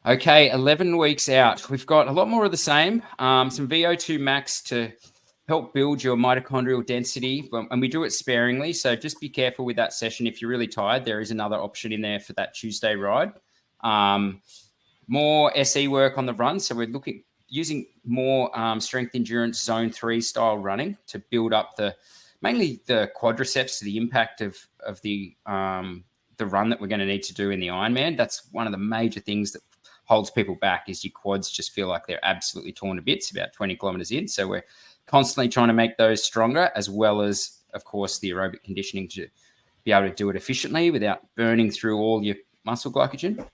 Okay, 11 weeks out. We've got a lot more of the same. Some VO2 max to help build your mitochondrial density, and we do it sparingly. So just be careful with that session. If you're really tired, there is another option in there for that Tuesday ride. More SE work on the run. So we're using more strength endurance zone 3 style running to build up mainly the quadriceps, the impact of the run that we're going to need to do in the Ironman. That's one of the major things that holds people back, is your quads just feel like they're absolutely torn to bits about 20 kilometers in. So we're constantly trying to make those stronger, as well as, of course, the aerobic conditioning to be able to do it efficiently without burning through all your muscle glycogen.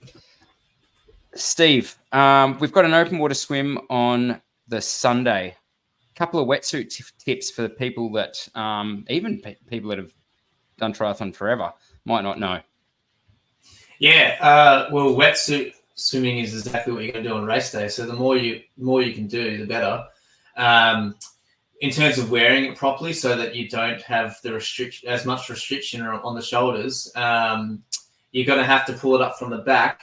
Steve, we've got an open water swim on the Sunday. A couple of wetsuit tips for the people that, even people that have done triathlon forever, might not know. Yeah, well, wetsuit swimming is exactly what you're going to do on race day. So the more you can do, the better. In terms of wearing it properly, so that you don't have as much restriction on the shoulders, you're going to have to pull it up from the back.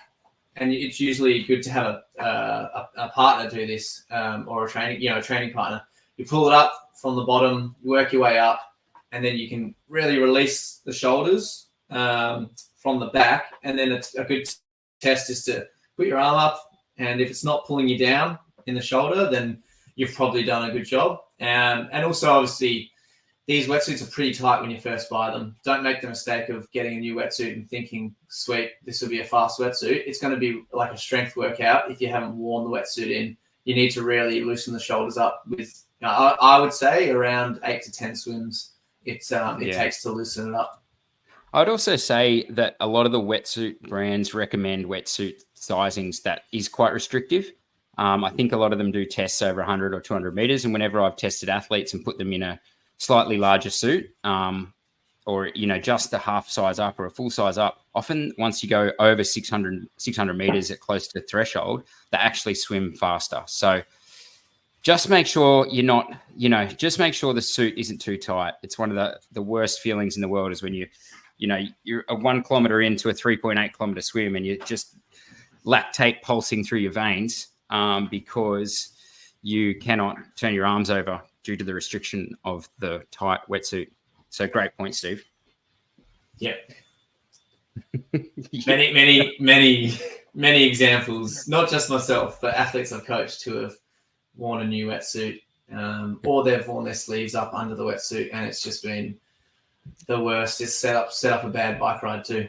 And it's usually good to have a partner do this, or a training partner. You pull it up from the bottom, you work your way up, and then you can really release the shoulders from the back. And then a good test is to put your arm up, and if it's not pulling you down in the shoulder, then you've probably done a good job. And also, obviously, these wetsuits are pretty tight when you first buy them. Don't make the mistake of getting a new wetsuit and thinking, sweet, this will be a fast wetsuit. It's going to be like a strength workout if you haven't worn the wetsuit in. You need to really loosen the shoulders up with, I would say, around 8 to 10 swims. It takes to loosen it up. I'd also say that a lot of the wetsuit brands recommend wetsuit sizings that is quite restrictive. I think a lot of them do tests over 100 or 200 meters. And whenever I've tested athletes and put them in a slightly larger suit, or, just a half size up or a full size up, often once you go over 600 meters at close to the threshold, they actually swim faster. So just make sure just make sure the suit isn't too tight. It's one of the worst feelings in the world is when you're a 1 kilometer into a 3.8 kilometer swim and you're just lactate pulsing through your veins, because you cannot turn your arms over due to the restriction of the tight wetsuit. So great point, Steve. Yeah. Many examples, not just myself, but athletes I've coached who have worn a new wetsuit, or they've worn their sleeves up under the wetsuit, and it's just been the worst. It's set up a bad bike ride too.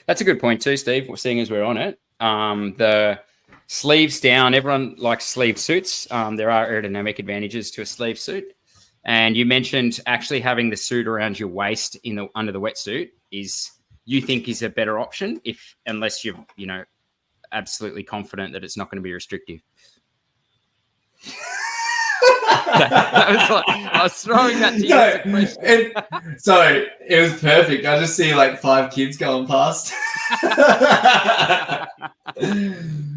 That's a good point too, Steve. Seeing as we're on it, the sleeves down, everyone likes sleeve suits. There are aerodynamic advantages to a sleeve suit. And you mentioned actually having the suit around your waist under the wetsuit you think is a better option unless you're, absolutely confident that it's not going to be restrictive. I was throwing that to you as a question. So it was perfect. I just see like 5 kids going past.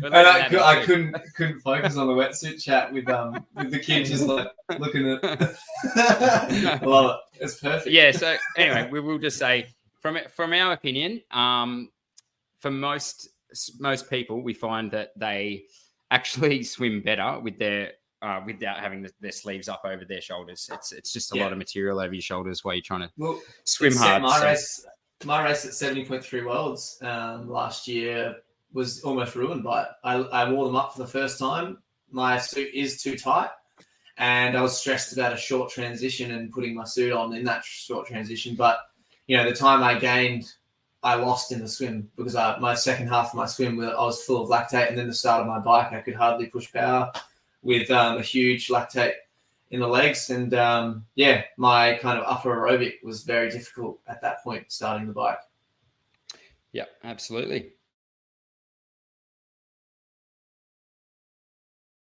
And I couldn't focus on the wetsuit chat with the kids just like looking at. I love it. It's perfect. Yeah. So anyway, we will just say from our opinion, for most people, we find that they actually swim better with their without having their sleeves up over their shoulders. It's just a lot of material over your shoulders while you're trying to swim hard. My race at 70.3 Worlds last year was almost ruined by it. I wore them up for the first time. My suit is too tight, and I was stressed about a short transition and putting my suit on in that short transition. But, the time I gained, I lost in the swim because my second half of my swim, I was full of lactate, and then the start of my bike, I could hardly push power with a huge lactate in the legs. And, my kind of upper aerobic was very difficult at that point, starting the bike. Yeah, absolutely.